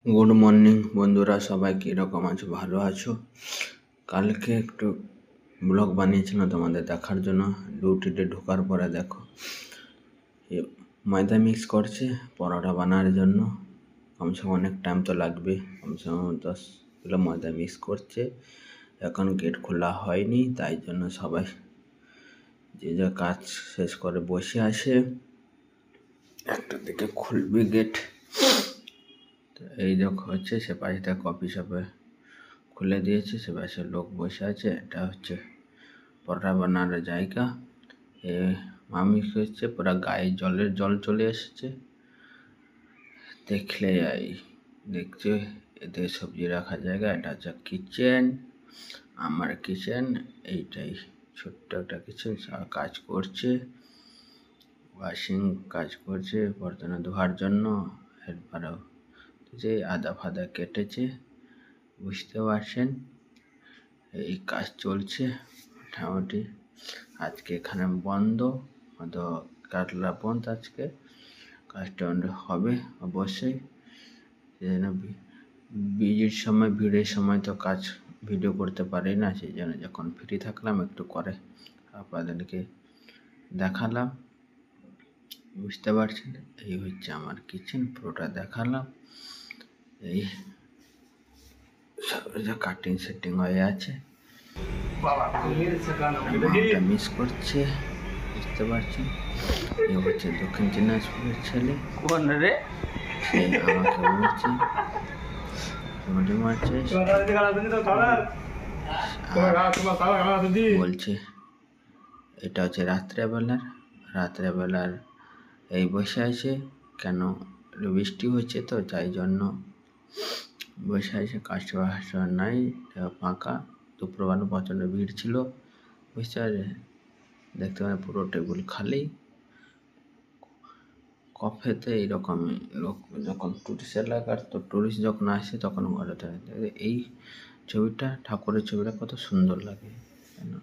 Good morning বন্ধুরা, সবাই কীরকম আছো? ভালো আছো? কালকে একটু ব্লগ বানিয়েছিলাম তোমাদের দেখার জন্য। ডিউটিতে ঢোকার পরে দেখো ময়দা মিক্স করছে পরোটা বানানোর জন্য। কমসে কম অনেক টাইম তো লাগবে, কমসে কম 10 কিলো ময়দা মিক্স করছে। এখন গেট খোলা হয়নি, তাই জন্য সবাই যে যা কাজ শেষ করে বসে আছে। একটা দিকে খুলবে গেট। এই দেখো হচ্ছে সে পাশে কফি শপে খুলে দিয়েছে, সে পাশে লোক বসে আছে। এটা হচ্ছে পরোটা বানানোর জায়গা। এ মামি হচ্ছে পুরা গায়ে জল চলে এসেছে। দেখলে দেখছে এদের সবজি রাখার জায়গা। এটা হচ্ছে কিচেন, আমার কিচেন। এইটাই ছোট্ট একটা কিচেন। কাজ করছে, ওয়াশিং কাজ করছে বর্তমানে ধোয়ার জন্য। এরপরেও যে আদা ফাদা কেটেছে, বুঝতে পারছেন। এই কাজ চলছে মোটামুটি। আজকে এখানে বন্ধ, হয়তো কাটলা বন্ধ আজকে। কাজটা হবে অবশ্যই। সেজন্য বিজির সময়, ভিড়ের সময় তো কাজ ভিডিও করতে পারি না, সেই জন্য যখন ফ্রি থাকলাম একটু করে আপনাদেরকে দেখালাম। বুঝতে পারছেন, এই হচ্ছে আমার কিচেন, পুরোটা দেখালাম। এই কাটিং সেটিং হয়ে আছে, মিস করছে, বুঝতে পারছেন। এ হচ্ছে দক্ষিণ দিনাজপুরের ছেলে, আমাকে বলছে বলছে এটা হচ্ছে রাত্রেবেলার এই বসে আছে। কেন? বৃষ্টি হচ্ছে তো, তাই জন্য বসে আছে। কাস্টমার নাই, ফাঁকা। দুপুরবেলা প্রচণ্ড ভিড় ছিল, বুঝতে পারছে। দেখতে পারেন পুরো টেবিল খালি। কফেতে এইরকমই লোক, যখন টুরিস্ট এলাকার, তো টুরিস্ট যখন আসে তখন ঘরে থাকে। এই ছবিটা, ঠাকুরের ছবিটা কত সুন্দর লাগে।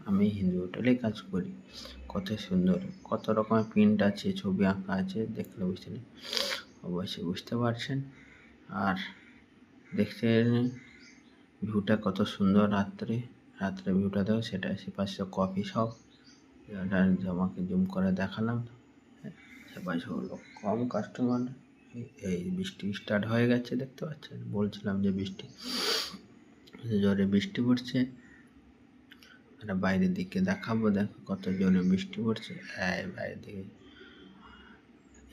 আমি হিন্দু হোটেলে কাজ করি, কত সুন্দর, কত রকমের প্রিন্ট আছে, ছবি আঁকা আছে, দেখলে অবশ্যই বুঝতে পারছেন। আর দেখছেন ভিউটা কত সুন্দর। রাত্রে ভিউটা দেখো, সেটা পাশে কফি শপ। আমাকে জুম করে দেখালাম। সেপাশে হলো কম কাস্টমার। এই বৃষ্টি স্টার্ট হয়ে গেছে, দেখতে পাচ্ছেন। বলছিলাম যে জোরে বৃষ্টি পড়ছে। এটা বাইরের দিকে দেখাবো, দেখো কত জোরে বৃষ্টি পড়ছে। বাইরের দিকে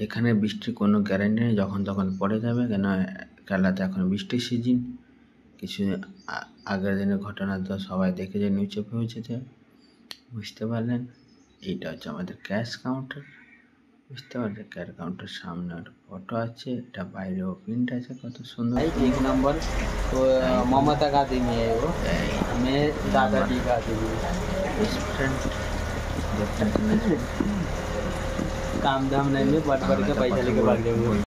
এখানে বৃষ্টির কোনো গ্যারান্টি নেই, যখন তখন পড়ে যাবে। কেন? কেরালাতে এখন বৃষ্টির সিজন। কিছু আগের দিনের ঘটনা তো সবাই দেখেছে নিউজে পৌঁছেছে, বুঝতে পারলেন। এইটা হচ্ছে আমাদের ক্যাশ কাউন্টার, বুঝতে পারছেন। ক্যাশ কাউন্টার সামনে একটা ফটো আছে, এটা বাইরেও প্রিন্ট আছে, কত সুন্দর। एक नंबर तो ममता गांधी में है वो, मैं दादाजी गांधी रेस्टोरेंट काम धाम नहीं में बट के पैसा लेके भाग जाओगे।